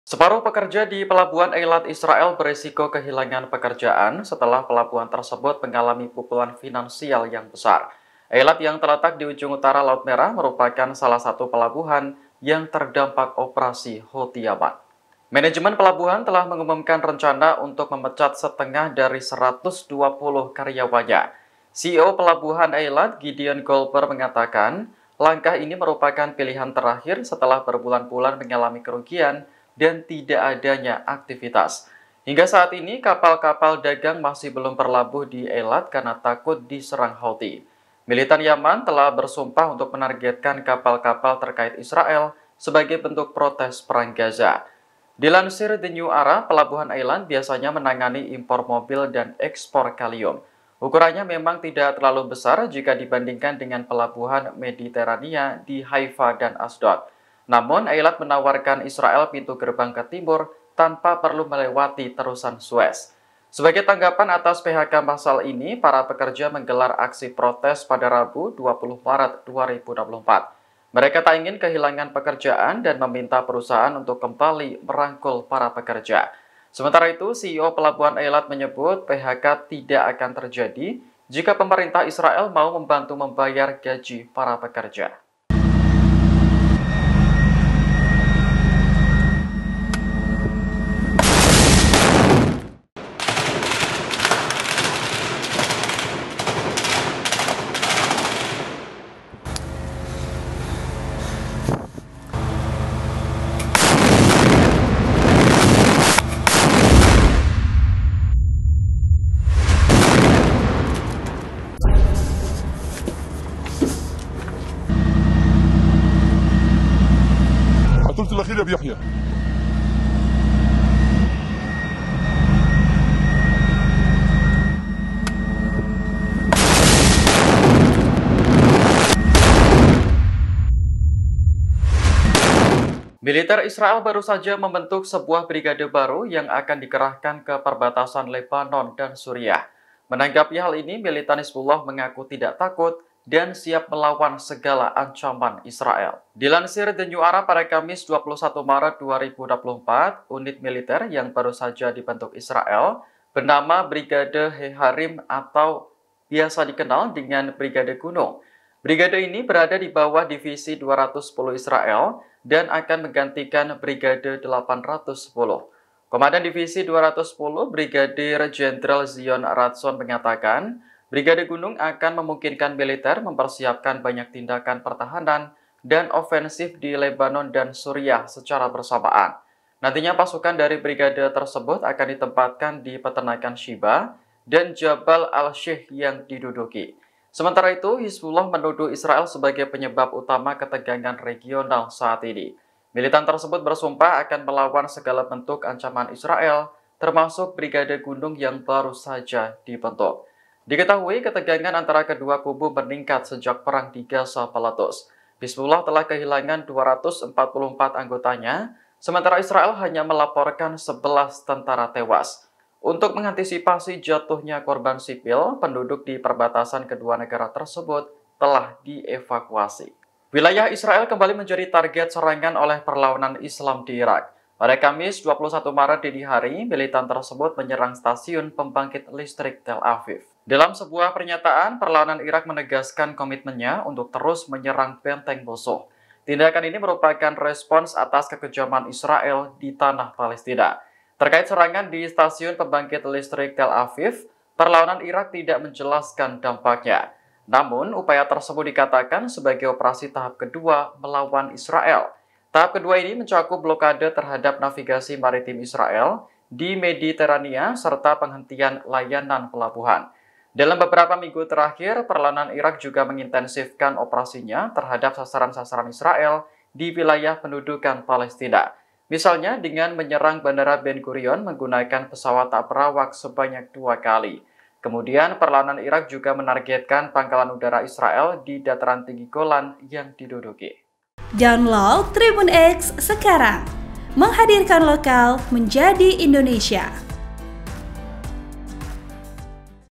Separuh pekerja di Pelabuhan Eilat Israel berisiko kehilangan pekerjaan setelah pelabuhan tersebut mengalami pukulan finansial yang besar. Eilat yang terletak di ujung utara Laut Merah merupakan salah satu pelabuhan yang terdampak operasi Houthi Yaman. Manajemen pelabuhan telah mengumumkan rencana untuk memecat setengah dari 120 karyawannya. CEO Pelabuhan Eilat, Gideon Goldberg, mengatakan langkah ini merupakan pilihan terakhir setelah berbulan-bulan mengalami kerugian dan tidak adanya aktivitas. Hingga saat ini, kapal-kapal dagang masih belum berlabuh di Eilat karena takut diserang Houthi. Militan Yaman telah bersumpah untuk menargetkan kapal-kapal terkait Israel sebagai bentuk protes perang Gaza. Dilansir The New Era, Pelabuhan Eilat biasanya menangani impor mobil dan ekspor kalium. Ukurannya memang tidak terlalu besar jika dibandingkan dengan pelabuhan Mediterania di Haifa dan Asdod. Namun, Eilat menawarkan Israel pintu gerbang ke timur tanpa perlu melewati terusan Suez. Sebagai tanggapan atas PHK massal ini, para pekerja menggelar aksi protes pada Rabu 20 Maret 2024. Mereka tak ingin kehilangan pekerjaan dan meminta perusahaan untuk kembali merangkul para pekerja. Sementara itu, CEO Pelabuhan Eilat menyebut PHK tidak akan terjadi jika pemerintah Israel mau membantu membayar gaji para pekerja. الثلث الأخير يا أبي يحيى. Militer Israel baru saja membentuk sebuah brigade baru yang akan dikerahkan ke perbatasan Lebanon dan Suriah. Menanggapi hal ini, militan Hizbullah mengaku tidak takut dan siap melawan segala ancaman Israel. Dilansir The New Era pada Kamis 21 Maret 2024, unit militer yang baru saja dibentuk Israel bernama Brigade Heharim atau biasa dikenal dengan Brigade Gunung. Brigade ini berada di bawah Divisi 210 Israel dan akan menggantikan Brigade 810. Komandan Divisi 210, Brigadir Jenderal Zion Ratson mengatakan, Brigade Gunung akan memungkinkan militer mempersiapkan banyak tindakan pertahanan dan ofensif di Lebanon dan Suriah secara bersamaan. Nantinya pasukan dari brigade tersebut akan ditempatkan di peternakan Shiba dan Jabal al-Sheikh yang diduduki. Sementara itu, Hizbullah menuduh Israel sebagai penyebab utama ketegangan regional saat ini. Militan tersebut bersumpah akan melawan segala bentuk ancaman Israel, termasuk Brigade Gunung yang baru saja dibentuk. Diketahui ketegangan antara kedua kubu meningkat sejak perang di Gaza meletus. Hizbullah telah kehilangan 244 anggotanya, sementara Israel hanya melaporkan 11 tentara tewas. Untuk mengantisipasi jatuhnya korban sipil, penduduk di perbatasan kedua negara tersebut telah dievakuasi. Wilayah Israel kembali menjadi target serangan oleh perlawanan Islam di Irak. Pada Kamis 21 Maret dini hari, militan tersebut menyerang stasiun pembangkit listrik Tel Aviv. Dalam sebuah pernyataan, perlawanan Irak menegaskan komitmennya untuk terus menyerang benteng musuh. Tindakan ini merupakan respons atas kekejaman Israel di tanah Palestina. Terkait serangan di stasiun pembangkit listrik Tel Aviv, perlawanan Irak tidak menjelaskan dampaknya. Namun, upaya tersebut dikatakan sebagai operasi tahap kedua melawan Israel. Tahap kedua ini mencakup blokade terhadap navigasi maritim Israel di Mediterania serta penghentian layanan pelabuhan. Dalam beberapa minggu terakhir, perlawanan Irak juga mengintensifkan operasinya terhadap sasaran-sasaran Israel di wilayah pendudukan Palestina. Misalnya dengan menyerang Bandara Ben Gurion menggunakan pesawat tak berawak sebanyak 2 kali. Kemudian perlawanan Irak juga menargetkan pangkalan udara Israel di dataran tinggi Golan yang diduduki. Download Tribun X sekarang, menghadirkan lokal menjadi Indonesia.